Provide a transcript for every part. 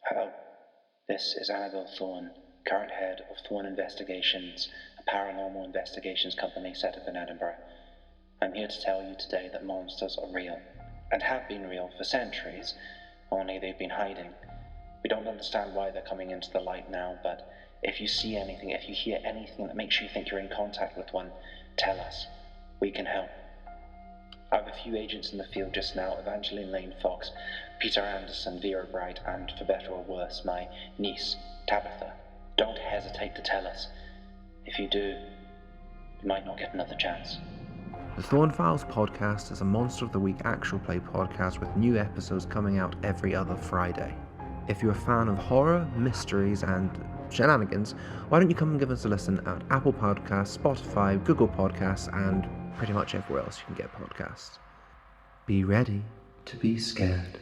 Hello, this is Annabelle Thorne, current head of Thorne Investigations, a paranormal investigations company set up in Edinburgh. I'm here to tell you today that monsters are real, and have been real for centuries, only they've been hiding. We don't understand why they're coming into the light now, but if you see anything, if you hear anything that makes you think you're in contact with one, tell us. We can help. I have a few agents in the field just now, Evangeline Lane Fox, Peter Anderson, Vera Bright, and, for better or worse, my niece, Tabitha. Don't hesitate to tell us. If you do, you might not get another chance. The Thorn Files podcast is a Monster of the Week actual play podcast with new episodes coming out every other Friday. If you're a fan of horror, mysteries, and shenanigans, why don't you come and give us a listen at Apple Podcasts, Spotify, Google Podcasts, and pretty much everywhere else you can get podcasts. Be ready to be scared.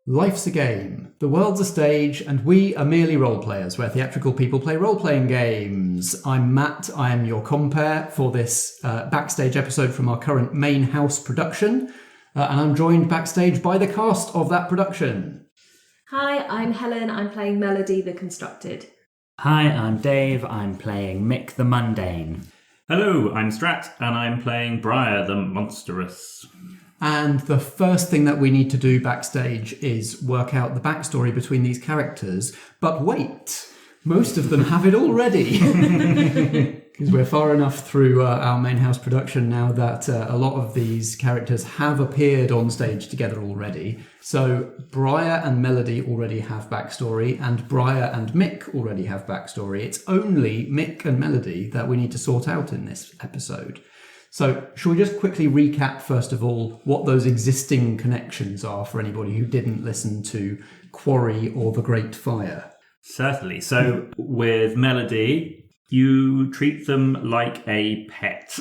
Life's a game, the world's a stage, and we are merely role players, where theatrical people play role-playing games. I'm Matt, I am your compere for this backstage episode from our current main house production, and I'm joined backstage by the cast of that production. Hi, I'm Helen, I'm playing Melody the Constructed. Hi, I'm Dave, I'm playing Mick the Mundane. Hello, I'm Strat, and I'm playing Brier the Monstrous. And the first thing that we need to do backstage is work out the backstory between these characters. But wait, most of them have it already. Because we're far enough through our main house production now that a lot of these characters have appeared on stage together already. So Brier and Melody already have backstory, and Brier and Mick already have backstory. It's only Mick and Melody that we need to sort out in this episode. So, shall we just quickly recap, first of all, what those existing connections are for anybody who didn't listen to Quarry or The Great Fire? Certainly. So, with Melody, you treat them like a pet.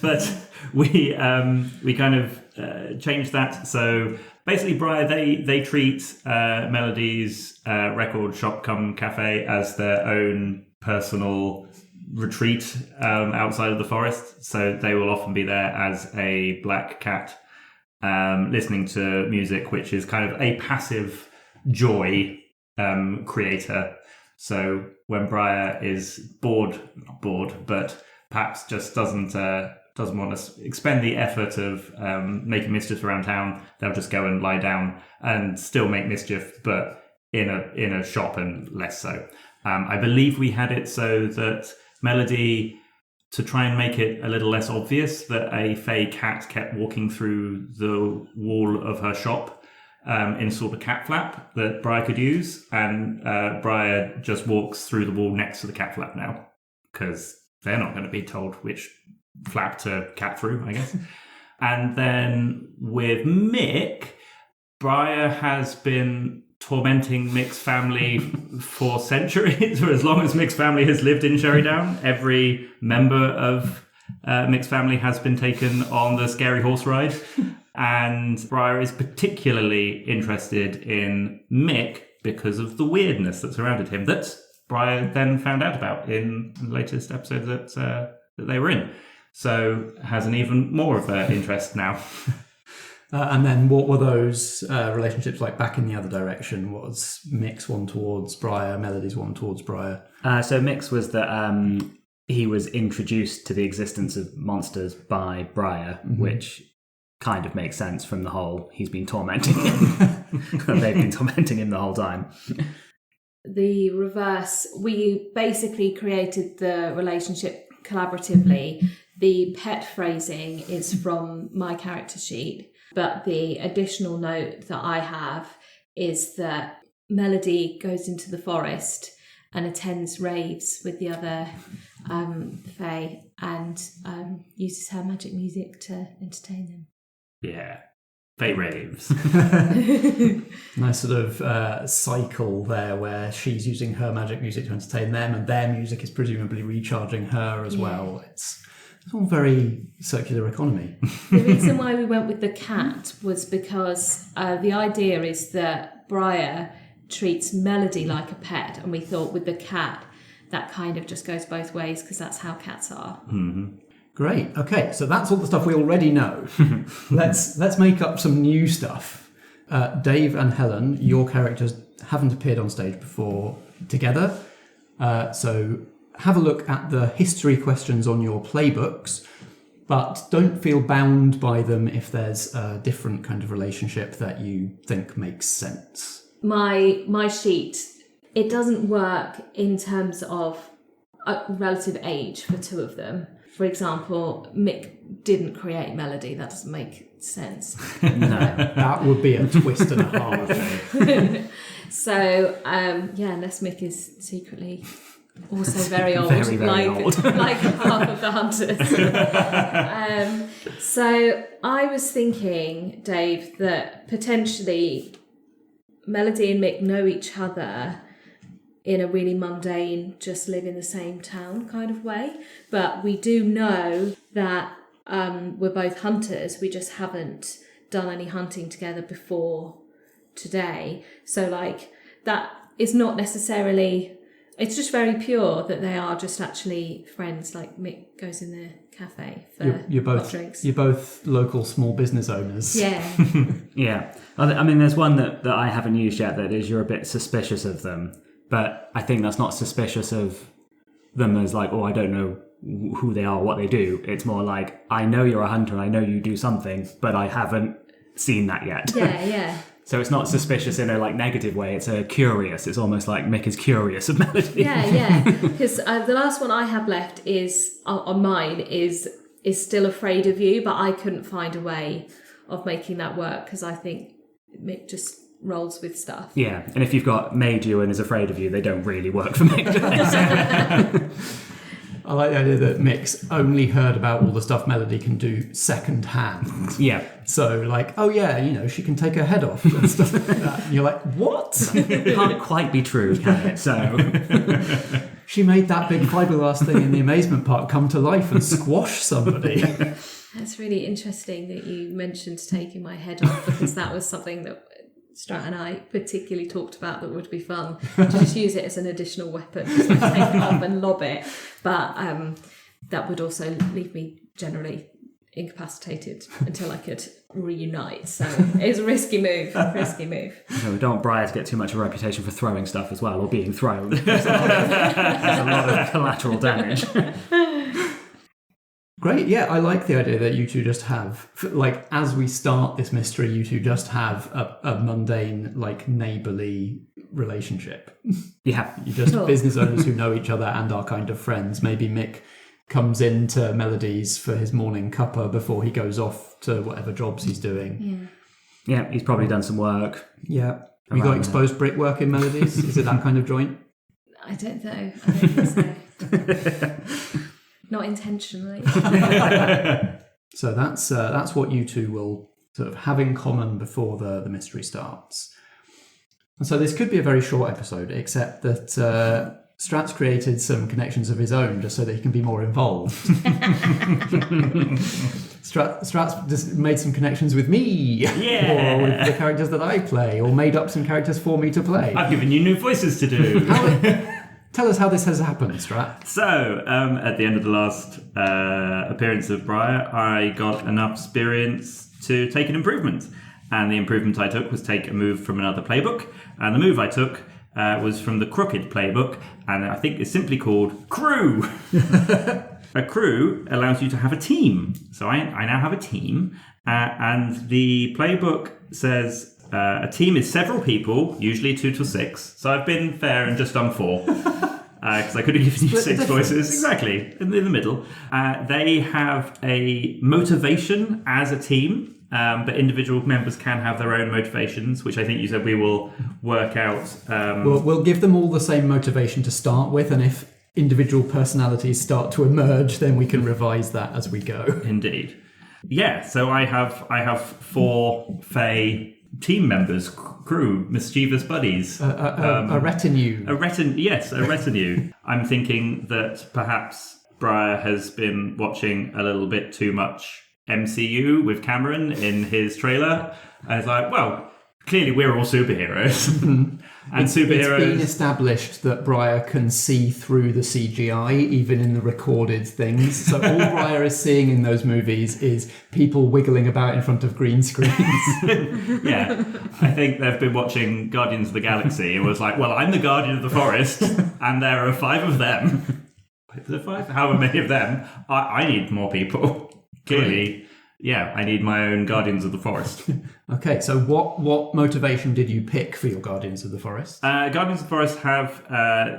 But we kind of changed that. So, basically, Brier, they treat Melody's record shop cum cafe as their own personal retreat outside of the forest, so they will often be there as a black cat listening to music, which is kind of a passive joy creator. So when Brier is not bored, but perhaps just doesn't want to expend the effort of making mischief around town, they'll just go and lie down and still make mischief, but in a shop and less so. I believe we had it so that Melody, to try and make it a little less obvious that a fey cat kept walking through the wall of her shop in sort of cat flap that Brier could use, and Brier just walks through the wall next to the cat flap now, because they're not going to be told which flap to cat through, I guess. And then with Mick, Brier has been tormenting Mick's family for centuries, or as long as Mick's family has lived in Sherrydown. Every member of Mick's family has been taken on the scary horse ride, and Brier is particularly interested in Mick because of the weirdness that surrounded him that Brier then found out about in the latest episode that they were in. So has an even more of an interest now. And then what were those relationships like back in the other direction? What was Mick's one towards Brier, Melody's one towards Brier? So Mick's was that he was introduced to the existence of monsters by Brier, which kind of makes sense from the whole he's been tormenting him. They've been tormenting him the whole time. The reverse, we basically created the relationship collaboratively The pet phrasing is from my character sheet, but the additional note that I have is that Melody goes into the forest and attends raves with the other fae and uses her magic music to entertain them. Yeah. Fae raves. Nice sort of cycle there where she's using her magic music to entertain them and their music is presumably recharging her as well. It's all very circular economy. The reason why we went with the cat was because the idea is that Brier treats Melody like a pet, and we thought with the cat that kind of just goes both ways because that's how cats are. Mm-hmm. Great. Okay, so that's all the stuff we already know. Let's make up some new stuff. Dave and Helen, your characters haven't appeared on stage before together, so have a look at the history questions on your playbooks, but don't feel bound by them if there's a different kind of relationship that you think makes sense. My sheet, it doesn't work in terms of relative age for two of them. For example, Mick didn't create Melody. That doesn't make sense. No, that would be a twist and a half. So, unless Mick is secretly also very old, Very, very old. like half of the hunters. So I was thinking, Dave, that potentially Melody and Mick know each other in a really mundane, just live in the same town kind of way. But we do know that we're both hunters. We just haven't done any hunting together before today. So like that is not necessarily, it's just very pure that they are just actually friends. Like Mick goes in the cafe for You're hot drinks. You're both local small business owners. Yeah. Yeah. I mean, there's one that I haven't used yet that is you're a bit suspicious of them. But I think that's not suspicious of them as like, oh, I don't know who they are, what they do. It's more like, I know you're a hunter, I know you do something, but I haven't seen that yet. Yeah. So it's not suspicious in a like negative way. It's a curious. It's almost like Mick is curious of Melody. Yeah. Because the last one I have left is on mine is still afraid of you, but I couldn't find a way of making that work because I think Mick just rolls with stuff. Yeah, and if you've got made you and is afraid of you, they don't really work for Mick. I like the idea that Mick's only heard about all the stuff Melody can do second hand. Yeah. So like, oh yeah, she can take her head off and stuff like that. And you're like, what? Can't quite be true, can it? So she made that big fiberglass thing in the amazement park come to life and squash somebody. That's really interesting that you mentioned taking my head off because that was something that Strat and I particularly talked about that would be fun to just use it as an additional weapon, just like take it off and lob it. But that would also leave me generally incapacitated until I could reunite. So it was a risky move. No, we don't want Brier to get too much of a reputation for throwing stuff as well, or being thrown. There's a lot of collateral damage. Great, yeah, I like the idea that you two just have, like, as we start this mystery, you two just have a mundane, like, neighbourly relationship. Yeah. You're just business owners who know each other and are kind of friends. Maybe Mick comes into Melodies for his morning cuppa before he goes off to whatever jobs he's doing. Yeah, he's probably done some work. Yeah. We got exposed brickwork in Melodies? Is it that kind of joint? I don't know. I don't think so. Not intentionally. So that's what you two will sort of have in common before the mystery starts. And so this could be a very short episode, except that Strat's created some connections of his own just so that he can be more involved. Strat's just made some connections with me, or with the characters that I play, or made up some characters for me to play. I've given you new voices to do. Tell us how this has happened, Strat. So, at the end of the last appearance of Brier, I got enough experience to take an improvement. And the improvement I took was take a move from another playbook. And the move I took was from the Crooked playbook. And I think it's simply called Crew. A crew allows you to have a team. So I now have a team. And the playbook says... a team is several people, usually 2 to 6. So I've been fair and just done 4. because I could have given you Split 6 the voices. Exactly, in the middle. They have a motivation as a team. But individual members can have their own motivations, which I think you said we will work out. We'll give them all the same motivation to start with, and if individual personalities start to emerge, then we can revise that as we go. Indeed. Yeah, so I have 4 Fae team members, crew, mischievous buddies. A retinue. A retinue. I'm thinking that perhaps Brier has been watching a little bit too much MCU with Cameron in his trailer, and it's like, well, clearly we're all superheroes. And superheroes. It's been established that Brier can see through the CGI, even in the recorded things. So all Brier is seeing in those movies is people wiggling about in front of green screens. Yeah, I think they've been watching Guardians of the Galaxy and was like, well, I'm the Guardian of the Forest, and there are 5 of them. Is there 5? However many of them. I need more people. Clearly, yeah, I need my own Guardians of the Forest. Okay, so what motivation did you pick for your Guardians of the Forest? Guardians of the Forest have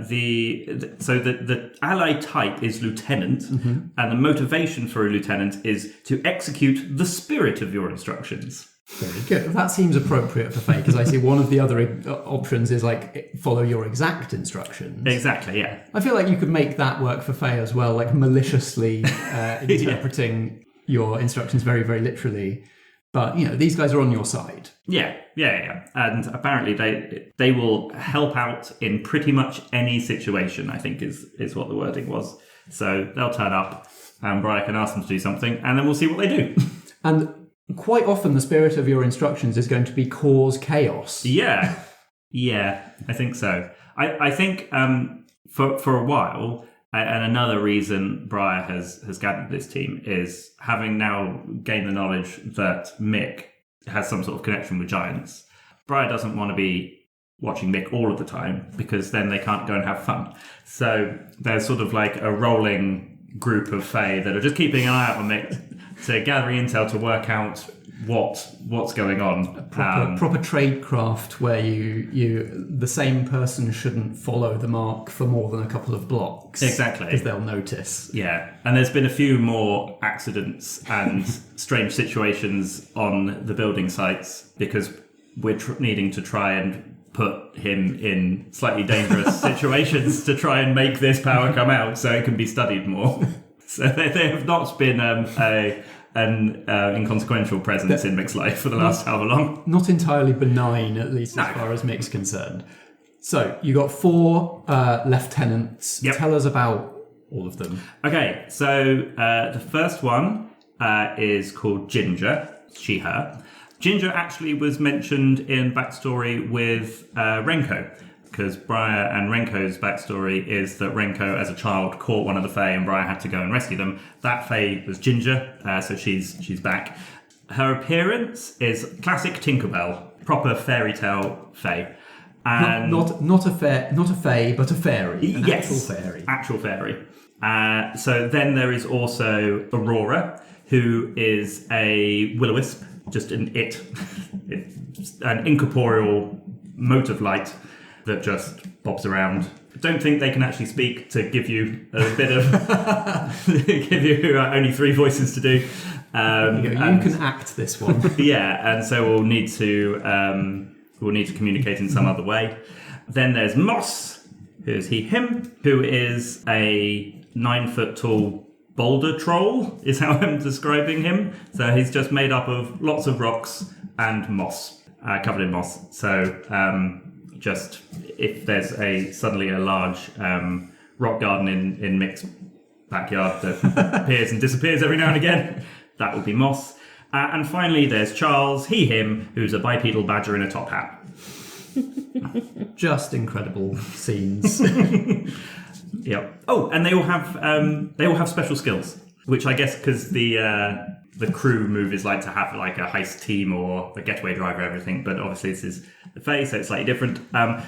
the ally type is lieutenant, and the motivation for a lieutenant is to execute the spirit of your instructions. Very good. That seems appropriate for Fae, because I see one of the other options is like follow your exact instructions. Exactly, yeah. I feel like you could make that work for Fae as well, like maliciously interpreting your instructions very, very literally. But, you know, these guys are on your side. Yeah. And apparently they will help out in pretty much any situation, I think is what the wording was. So they'll turn up and Brier can ask them to do something, and then we'll see what they do. And quite often the spirit of your instructions is going to be cause chaos. Yeah, I think so. I think for a while, and another reason Brier has gathered this team is having now gained the knowledge that Mick has some sort of connection with giants. Brier doesn't want to be watching Mick all of the time, because then they can't go and have fun. So there's sort of like a rolling group of Fae that are just keeping an eye out on Mick to gather intel to work out what's going on. Proper tradecraft where you the same person shouldn't follow the mark for more than a couple of blocks. Exactly. Because they'll notice. Yeah, and there's been a few more accidents and strange situations on the building sites because we're needing to try and put him in slightly dangerous situations to try and make this power come out so it can be studied more. So they have not been an inconsequential presence in Mick's life for the last however long. Not entirely benign, at least as far as Mick's concerned. So you got 4 lieutenants. Yep. Tell us about all of them. Okay, so the first one is called Ginger. She, her. Ginger actually was mentioned in backstory with Renko, because Brier and Renko's backstory is that Renko, as a child, caught one of the Fae and Brier had to go and rescue them. That Fae was Ginger, so she's back. Her appearance is classic Tinkerbell, proper fairy tale Fae. And Not a fae, but a fairy. An yes, actual fairy. Actual fairy. So then there is also Aurora, who is a will-o-wisp, just an incorporeal mote of light that just bobs around. I don't think they can actually speak to give you a bit of give you only 3 voices to do. You can act this one. Yeah, and so we'll need to communicate in some other way. Then there's Moss, who is him, who is a 9-foot tall boulder troll, is how I'm describing him. So he's just made up of lots of rocks and moss, covered in moss. So just if there's suddenly a large rock garden in Mick's backyard that appears and disappears every now and again, that would be Moss. And finally, there's Charles, him, who's a bipedal badger in a top hat. Just incredible scenes. Yep. Oh, and they all have special skills, which I guess because the crew move is like to have like a heist team or a getaway driver, everything. But obviously this is the Fae, so it's slightly different.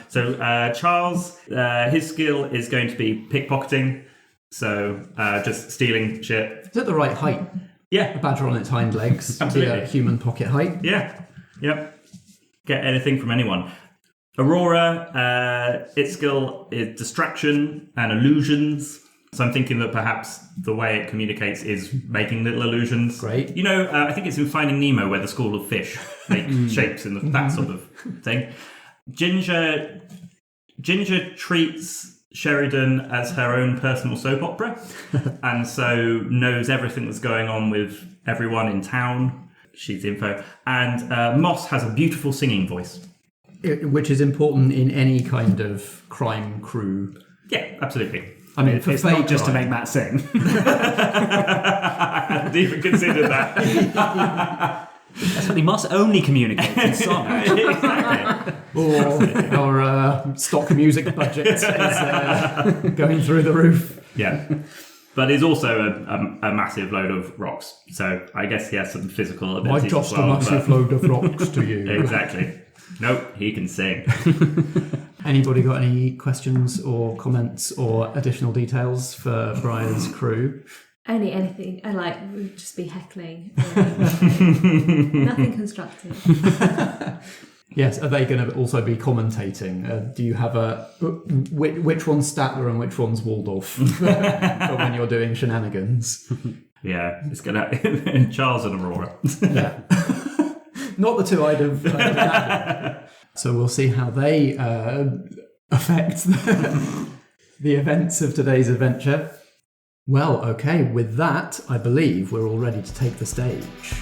So Charles, his skill is going to be pickpocketing, so just stealing shit. Is it the right height? Yeah, a badger on its hind legs. Absolutely. Human pocket height. Yeah. Yep. Get anything from anyone. Aurora, its skill is distraction and illusions. So I'm thinking that perhaps the way it communicates is making little illusions. Great. You know, I think it's in Finding Nemo where the school of fish make shapes and that sort of thing. Ginger treats Sheridan as her own personal soap opera, and so knows everything that's going on with everyone in town. She's info. And Moss has a beautiful singing voice. Which is important in any kind of crime crew. Yeah, absolutely. I mean, It's not just to make Matt sing. I hadn't even considered that. That's what Moss only communicates in song. Exactly. Or stock music budget is going through the roof. Yeah. But is also a massive load of rocks. So I guess he has some physical abilities Just as well. a massive load of rocks to you. Exactly. Nope, he can sing. Anybody got any questions or comments or additional details for Brier's crew? Only anything. I like would just be heckling. Nothing constructive. Yes, are they going to also be commentating? Do you have which one's Statler and which one's Waldorf for when you're doing shenanigans? Yeah, it's gonna Charles and Aurora. Yeah. Not the two I'd have imagined. So we'll see how they affect the events of today's adventure. Well, okay, with that, I believe we're all ready to take the stage.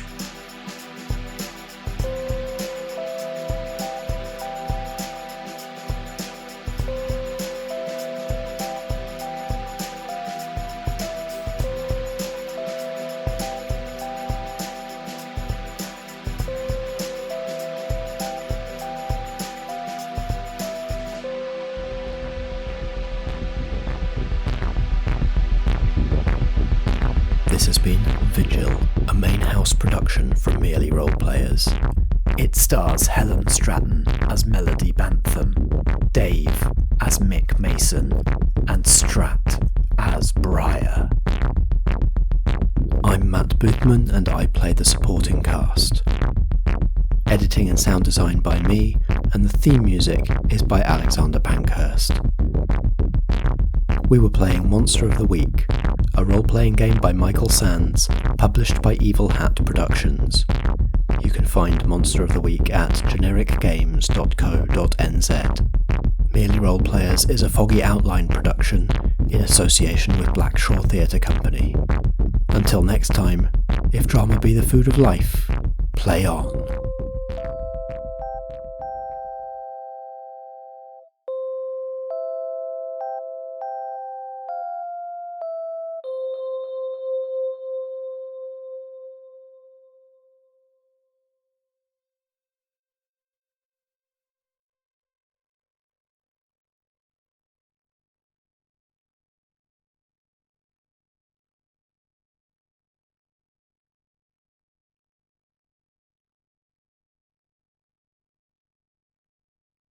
This has been Vigil, a main house production from Merely Roleplayers. It stars Helen Stratton as Melody Bantham, Dave as Mick Mason, and Strat as Brier. I'm Matt Boothman and I play the supporting cast. Editing and sound design by me, and the theme music is by Alexander Pankhurst. We were playing Monster of the Week, a role-playing game by Michael Sands, published by Evil Hat Productions. You can find Monster of the Week at genericgames.co.nz. Merely Roleplayers is a Foggy Outline production in association with Blackshaw Theatre Company. Until next time, if drama be the food of life, play on.